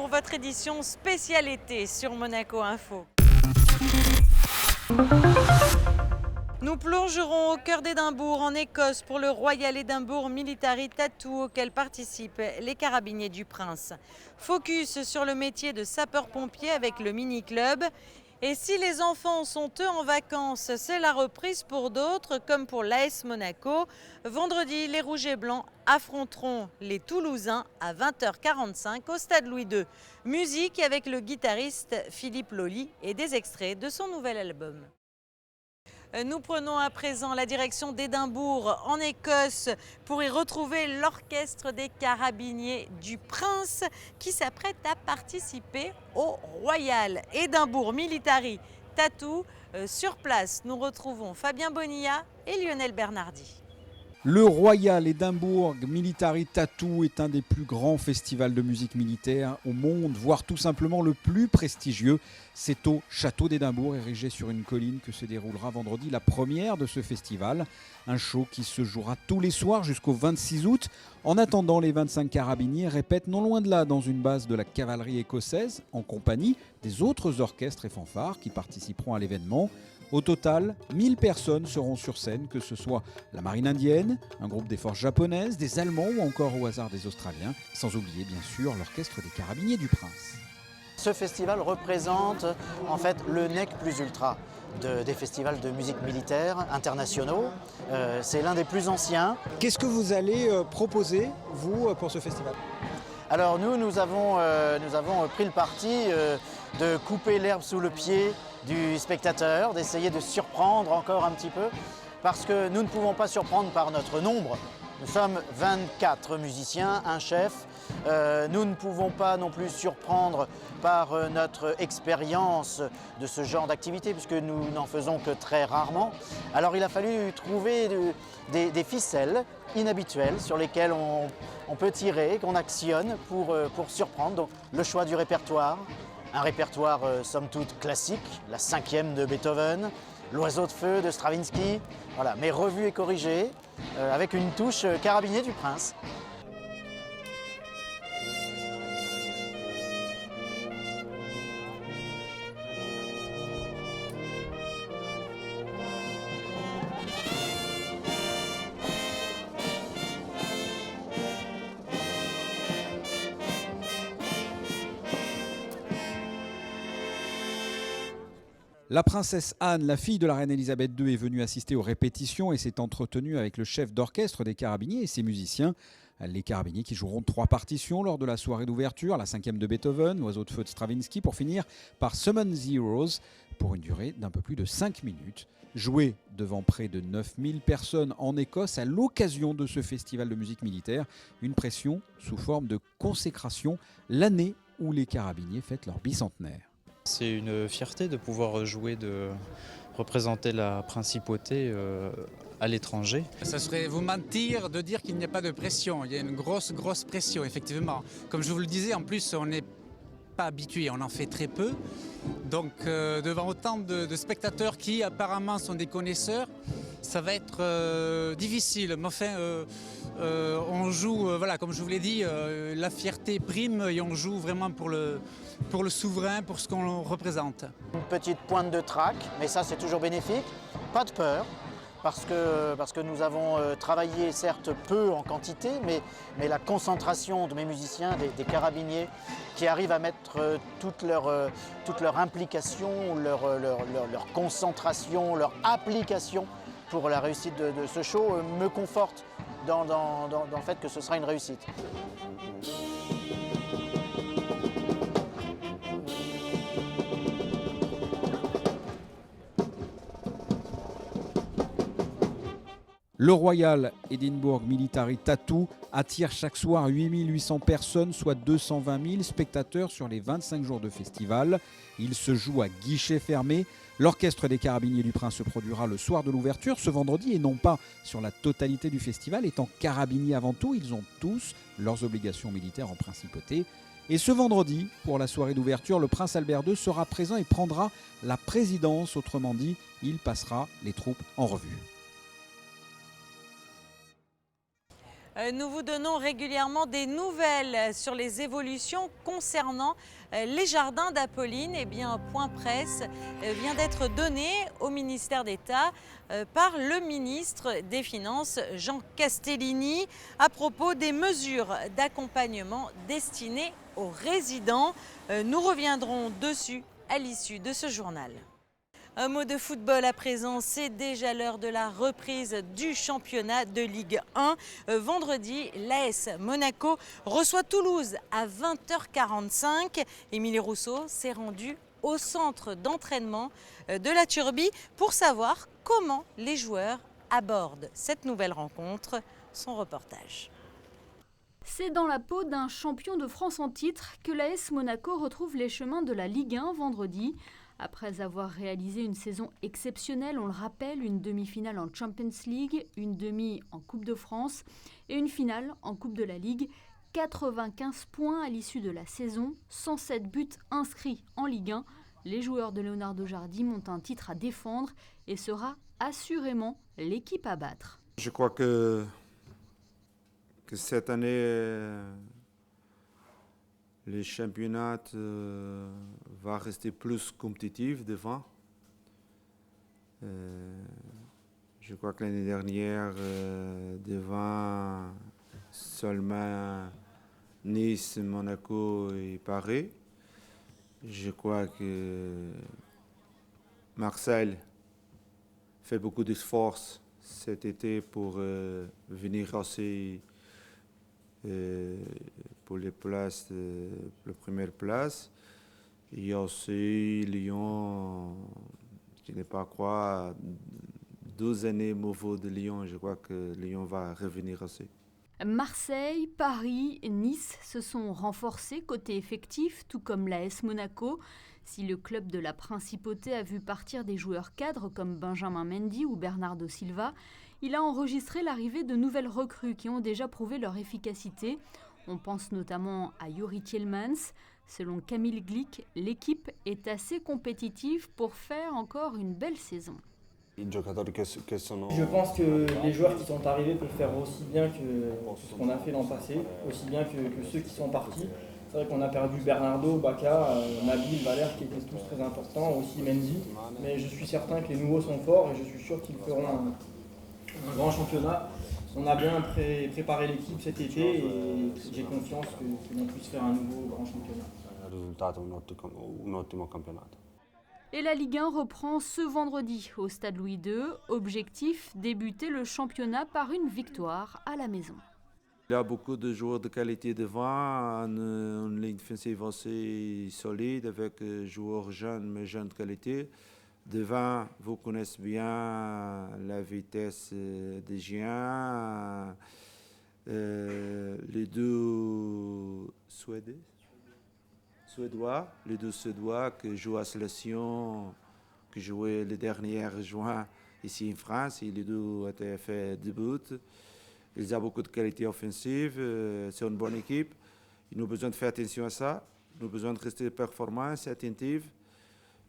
pour votre édition spéciale été sur Monaco Info. Nous plongerons au cœur d'Édimbourg, en Écosse, pour le Royal Edinburgh Military Tattoo auquel participent les Carabiniers du Prince. Focus sur le métier de sapeur-pompier avec le mini-club. Et si les enfants sont eux en vacances, c'est la reprise pour d'autres, comme pour l'AS Monaco. Vendredi, les Rouges et Blancs affronteront les Toulousains à 20h45 au Stade Louis II. Musique avec le guitariste Philippe Loli et des extraits de son nouvel album. Nous prenons à présent la direction d'Édimbourg en Écosse pour y retrouver l'orchestre des Carabiniers du Prince qui s'apprête à participer au Royal Edinburgh Military Tattoo. Sur place, nous retrouvons Fabien Bonilla et Lionel Bernardi. Le Royal Edinburgh Military Tattoo est un des plus grands festivals de musique militaire au monde, voire tout simplement le plus prestigieux. C'est au château d'Édimbourg, érigé sur une colline, que se déroulera vendredi la première de ce festival. Un show qui se jouera tous les soirs jusqu'au 26 août. En attendant, les 25 carabiniers répètent non loin de là dans une base de la cavalerie écossaise, en compagnie des autres orchestres et fanfares qui participeront à l'événement. Au total, 1000 personnes seront sur scène, que ce soit la marine indienne, un groupe des forces japonaises, des Allemands ou encore au hasard des Australiens, sans oublier bien sûr l'orchestre des Carabiniers du Prince. Ce festival représente en fait le nec plus ultra des festivals de musique militaire internationaux. C'est l'un des plus anciens. Qu'est-ce que vous allez proposer, vous, pour ce festival ? Alors nous avons pris le parti de couper l'herbe sous le pied du spectateur, d'essayer de surprendre encore un petit peu, parce que nous ne pouvons pas surprendre par notre nombre. Nous sommes 24 musiciens, un chef. Nous ne pouvons pas non plus surprendre par notre expérience de ce genre d'activité, puisque nous n'en faisons que très rarement. Alors il a fallu trouver des ficelles inhabituelles sur lesquelles on peut tirer, qu'on actionne pour surprendre. Donc, le choix du répertoire, un répertoire somme toute classique, la 5e de Beethoven, l'Oiseau de feu de Stravinsky, voilà, mais revu et corrigé avec une touche Carabinier du Prince. La princesse Anne, la fille de la reine Elisabeth II, est venue assister aux répétitions et s'est entretenue avec le chef d'orchestre des Carabiniers et ses musiciens. Les Carabiniers qui joueront 3 partitions lors de la soirée d'ouverture, la 5e de Beethoven, l'Oiseau de feu de Stravinsky, pour finir par Summon the Heroes, pour une durée d'un peu plus de 5 minutes. Joué devant près de 9000 personnes en Écosse à l'occasion de ce festival de musique militaire, une pression sous forme de consécration, l'année où les Carabiniers fêtent leur bicentenaire. C'est une fierté de pouvoir jouer, de représenter la principauté à l'étranger. Ça serait vous mentir de dire qu'il n'y a pas de pression. Il y a une grosse pression, effectivement. Comme je vous le disais, en plus, on n'est pas habitué, on en fait très peu. Donc, devant autant de spectateurs qui apparemment sont des connaisseurs, ça va être difficile. Mais enfin, on joue, voilà, comme je vous l'ai dit, la fierté prime et on joue vraiment pour le souverain, pour ce qu'on représente. Une petite pointe de trac, mais ça c'est toujours bénéfique. Pas de peur, parce que nous avons travaillé certes peu en quantité, mais la concentration de mes musiciens, des carabiniers, qui arrivent à mettre toute leur implication, leur concentration, leur application pour la réussite de ce show, me conforte dans le fait que ce sera une réussite. Le Royal Edinburgh Military Tattoo attire chaque soir 8800 personnes, soit 220 000 spectateurs sur les 25 jours de festival. Il se joue à guichet fermé. L'orchestre des Carabiniers du Prince se produira le soir de l'ouverture, ce vendredi, et non pas sur la totalité du festival. Étant carabiniers avant tout, ils ont tous leurs obligations militaires en principauté. Et ce vendredi, pour la soirée d'ouverture, le prince Albert II sera présent et prendra la présidence. Autrement dit, il passera les troupes en revue. Nous vous donnons régulièrement des nouvelles sur les évolutions concernant les jardins d'Apolline. Eh bien, un point presse vient d'être donné au ministère d'État par le ministre des Finances, Jean Castellini, à propos des mesures d'accompagnement destinées aux résidents. Nous reviendrons dessus à l'issue de ce journal. Un mot de football à présent, c'est déjà l'heure de la reprise du championnat de Ligue 1. Vendredi, l'AS Monaco reçoit Toulouse à 20h45. Émilie Rousseau s'est rendue au centre d'entraînement de la Turbie pour savoir comment les joueurs abordent cette nouvelle rencontre. Son reportage. C'est dans la peau d'un champion de France en titre que l'AS Monaco retrouve les chemins de la Ligue 1 vendredi. Après avoir réalisé une saison exceptionnelle, on le rappelle, une demi-finale en Champions League, une demi en Coupe de France et une finale en Coupe de la Ligue. 95 points à l'issue de la saison, 107 buts inscrits en Ligue 1. Les joueurs de Leonardo Jardim ont un titre à défendre et sera assurément l'équipe à battre. Je crois que cette année, le championnat va rester plus compétitif devant. Je crois que l'année dernière, devant seulement Nice, Monaco et Paris. Je crois que Marseille fait beaucoup d'efforts cet été pour venir aussi pour les places, la première place. Il y a aussi Lyon, qui n'est pas quoi, 12 années mauvais de Lyon. Je crois que Lyon va revenir aussi. Marseille, Paris, Nice se sont renforcés côté effectif, tout comme l'AS Monaco. Si le club de la Principauté a vu partir des joueurs cadres comme Benjamin Mendy ou Bernardo Silva, il a enregistré l'arrivée de nouvelles recrues qui ont déjà prouvé leur efficacité. On pense notamment à Youri Tielemans. Selon Camille Glick, l'équipe est assez compétitive pour faire encore une belle saison. Je pense que les joueurs qui sont arrivés peuvent faire aussi bien que ce qu'on a fait l'an passé, aussi bien que ceux qui sont partis. C'est vrai qu'on a perdu Bernardo, Baka, Nabil, Valère qui étaient tous très importants, aussi Mendy. Mais je suis certain que les nouveaux sont forts et je suis sûr qu'ils feront un grand championnat. On a bien préparé l'équipe cet été et j'ai confiance que l'on puisse faire un nouveau grand championnat. Et la Ligue 1 reprend ce vendredi au Stade Louis II. Objectif, débuter le championnat par une victoire à la maison. Il y a beaucoup de joueurs de qualité devant, une ligne défensive assez solide avec joueurs jeunes mais jeunes de qualité. Devant, vous connaissez bien la vitesse des géants, les deux Suédois qui jouent à la sélection, qui jouaient le dernier juin ici en France. Et les deux ont fait 2 buts. Ils ont beaucoup de qualité offensive. C'est une bonne équipe. Ils ont besoin de faire attention à ça. Ils ont besoin de rester performants, attentifs.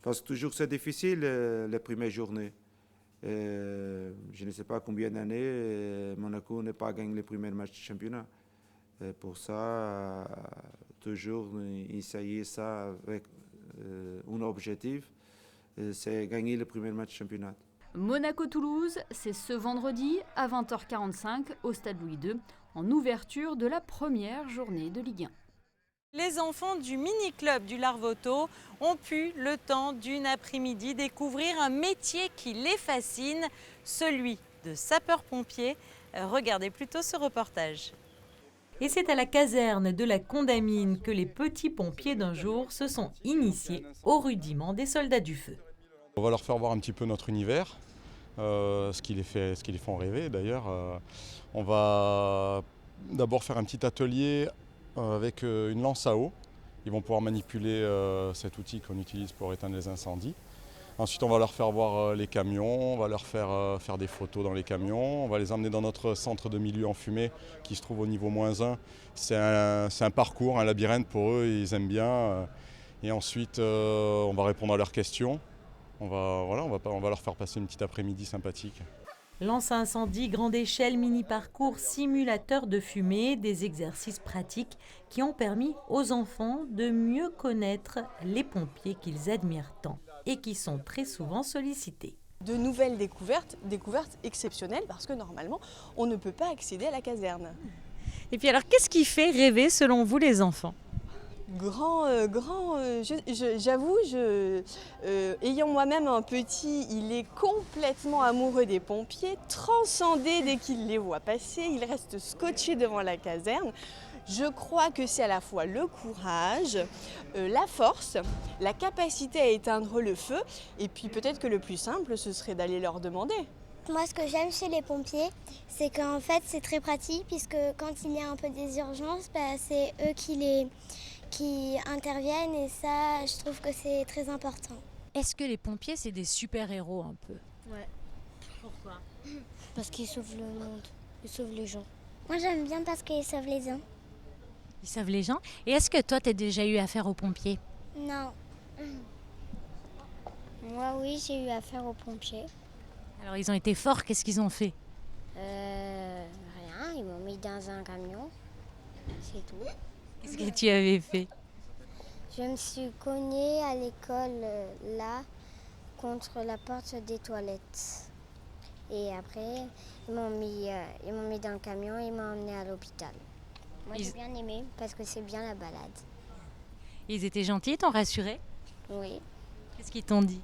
Parce que toujours c'est difficile les premières journées. Je ne sais pas combien d'années Monaco n'a pas gagné les premiers matchs du championnat. Pour ça, toujours essayer ça avec un objectif, c'est gagner le premier match du championnat. Monaco-Toulouse, c'est ce vendredi à 20h45 au Stade Louis II, en ouverture de la première journée de Ligue 1. Les enfants du mini-club du Larvoto ont pu, le temps d'une après-midi, découvrir un métier qui les fascine, celui de sapeur-pompier. Regardez plutôt ce reportage. Et c'est à la caserne de la Condamine que les petits pompiers d'un jour se sont initiés aux rudiments des soldats du feu. On va leur faire voir un petit peu notre univers, ce qui les font rêver d'ailleurs. On va d'abord faire un petit atelier avec une lance à eau. Ils vont pouvoir manipuler cet outil qu'on utilise pour éteindre les incendies. Ensuite, on va leur faire voir les camions, on va leur faire des photos dans les camions, on va les emmener dans notre centre de milieu enfumé qui se trouve au niveau -1. C'est un parcours, un labyrinthe pour eux, ils aiment bien. Et ensuite, on va répondre à leurs questions. On va leur faire passer une petite après-midi sympathique. Lance à incendie, grande échelle, mini-parcours, simulateur de fumée, des exercices pratiques qui ont permis aux enfants de mieux connaître les pompiers qu'ils admirent tant et qui sont très souvent sollicités. De nouvelles découvertes exceptionnelles parce que normalement on ne peut pas accéder à la caserne. Et puis alors, qu'est-ce qui fait rêver selon vous les enfants ? J'avoue, ayant moi-même un petit, il est complètement amoureux des pompiers, transcendé dès qu'il les voit passer, il reste scotché devant la caserne. Je crois que c'est à la fois le courage, la force, la capacité à éteindre le feu, et puis peut-être que le plus simple, ce serait d'aller leur demander. Moi, ce que j'aime chez les pompiers, c'est qu'en fait, c'est très pratique, puisque quand il y a un peu des urgences, c'est eux qui interviennent, et ça, je trouve que c'est très important. Est-ce que les pompiers, c'est des super-héros un peu ? Ouais. Pourquoi ? Parce qu'ils sauvent le monde, ils sauvent les gens. Moi, j'aime bien parce qu'ils sauvent les gens. Ils sauvent les gens. Et est-ce que toi, tu as déjà eu affaire aux pompiers ? Non. Moi, oui, j'ai eu affaire aux pompiers. Alors, ils ont été forts, qu'est-ce qu'ils ont fait ? Rien, ils m'ont mis dans un camion, c'est tout. Qu'est-ce que tu avais fait ? Je me suis cognée à l'école, là, contre la porte des toilettes. Et après, ils m'ont mis dans le camion et ils m'ont emmenée à l'hôpital. Moi, j'ai bien aimé parce que c'est bien la balade. Ils étaient gentils, ils t'ont rassuré ? Oui. Qu'est-ce qu'ils t'ont dit ?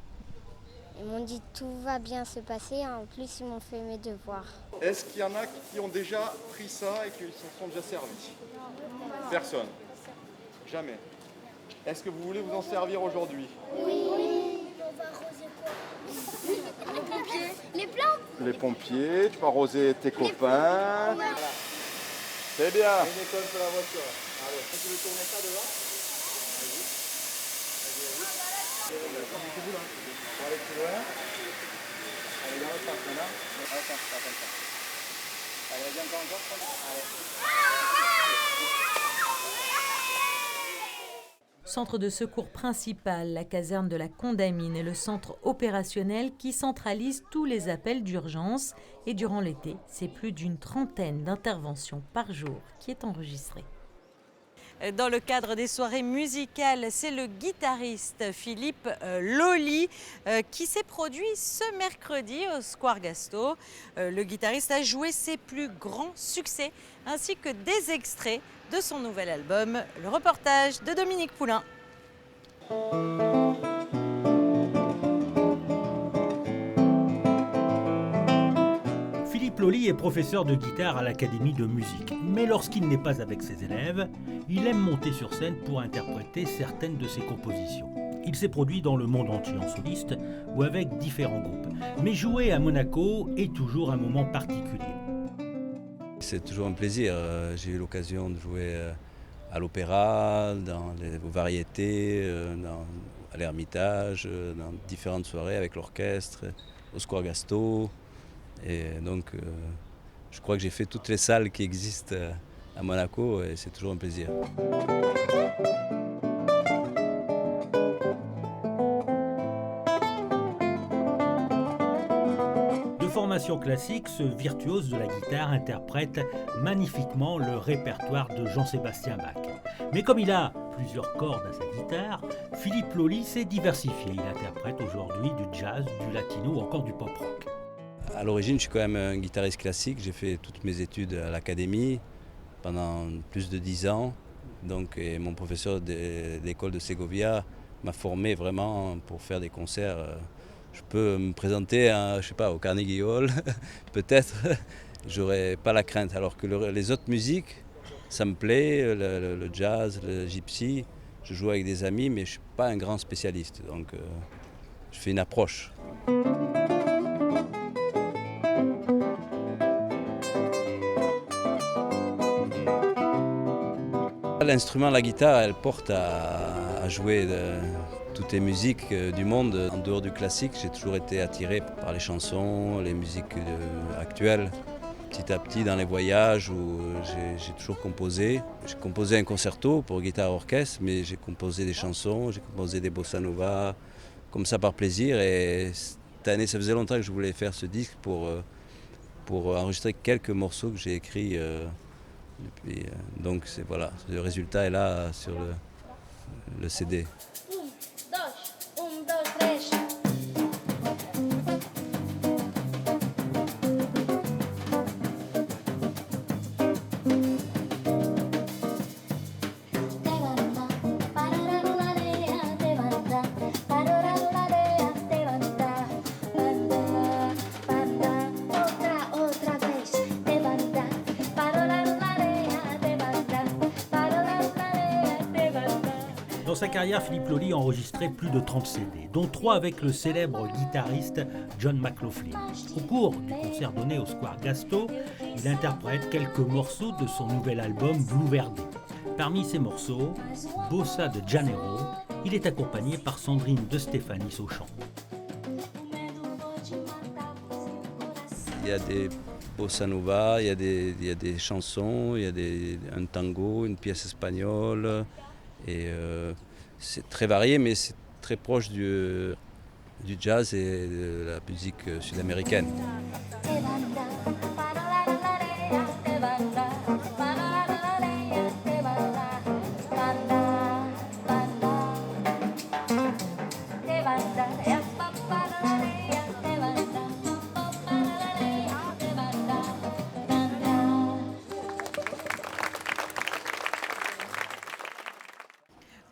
Ils m'ont dit tout va bien se passer. En plus, ils m'ont fait mes devoirs. Est-ce qu'il y en a qui ont déjà pris ça et qui s'en sont déjà servis ? Personne. Jamais. Est-ce que vous voulez vous en servir aujourd'hui ? Oui. On va arroser quoi ? Les pompiers. Les plantes. Les pompiers, tu peux arroser tes copains. C'est bien. Une école sur la voiture. Allez, tu veux tourner ça devant ? Vas-y. On va aller plus loin. Allez, dans l'autre sens maintenant. Dans l'autre sens, pas comme ça. Allez, vas-y encore. Centre de secours principal, la caserne de la Condamine est le centre opérationnel qui centralise tous les appels d'urgence. Et durant l'été, c'est plus d'une trentaine d'interventions par jour qui est enregistrée. Dans le cadre des soirées musicales, c'est le guitariste Philippe Loli qui s'est produit ce mercredi au Square Gasto. Le guitariste a joué ses plus grands succès ainsi que des extraits de son nouvel album. Le reportage de Dominique Poulain. Philippe Loli est professeur de guitare à l'Académie de musique, mais lorsqu'il n'est pas avec ses élèves, il aime monter sur scène pour interpréter certaines de ses compositions. Il s'est produit dans le monde entier en soliste ou avec différents groupes, mais jouer à Monaco est toujours un moment particulier. C'est toujours un plaisir. J'ai eu l'occasion de jouer à l'opéra, aux variétés, à l'Ermitage, dans différentes soirées avec l'orchestre, au Square Gasto. Et donc, je crois que j'ai fait toutes les salles qui existent à Monaco et c'est toujours un plaisir. De formation classique, ce virtuose de la guitare interprète magnifiquement le répertoire de Jean-Sébastien Bach. Mais comme il a plusieurs cordes à sa guitare, Philippe Loli s'est diversifié. Il interprète aujourd'hui du jazz, du latino ou encore du pop-rock. À l'origine, je suis quand même un guitariste classique. J'ai fait toutes mes études à l'Académie pendant plus de 10 ans. Donc, et mon professeur de l'école de Ségovia m'a formé vraiment pour faire des concerts. Je peux me présenter au Carnegie Hall, peut-être. J'aurais pas la crainte. Alors que les autres musiques, ça me plaît, le jazz, le gypsy. Je joue avec des amis, mais je suis pas un grand spécialiste. Donc, je fais une approche. L'instrument, la guitare, elle porte à jouer toutes les musiques du monde. En dehors du classique, j'ai toujours été attiré par les chansons, les musiques actuelles. Petit à petit, dans les voyages où j'ai toujours composé. J'ai composé un concerto pour guitare-orchestre, mais j'ai composé des chansons, j'ai composé des bossa nova, comme ça par plaisir. Et cette année, ça faisait longtemps que je voulais faire ce disque pour pour enregistrer quelques morceaux que j'ai écrits depuis. Donc voilà, le résultat est là sur le CD. Dans sa carrière, Philippe Loli a enregistré plus de 30 CD, dont 3 avec le célèbre guitariste John McLaughlin. Au cours du concert donné au Square Gasto, il interprète quelques morceaux de son nouvel album Blue Verde. Parmi ces morceaux, Bossa de Janeiro, il est accompagné par Sandrine de Stéphanie au chant. Il y a des bossa nova, il y a des chansons, il y a un tango, une pièce espagnole. Et c'est très varié, mais c'est très proche du jazz et de la musique sud-américaine.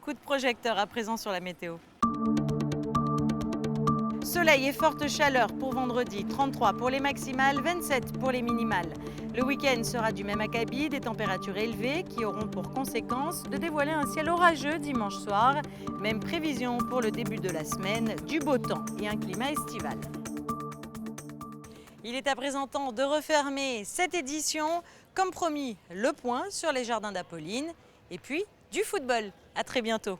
Coup de projecteur à présent sur la météo. Soleil et forte chaleur pour vendredi, 33 pour les maximales, 27 pour les minimales. Le week-end sera du même acabit, des températures élevées qui auront pour conséquence de dévoiler un ciel orageux dimanche soir. Même prévision pour le début de la semaine, du beau temps et un climat estival. Il est à présent temps de refermer cette édition. Comme promis, le point sur les jardins d'Apolline et puis du football. À très bientôt.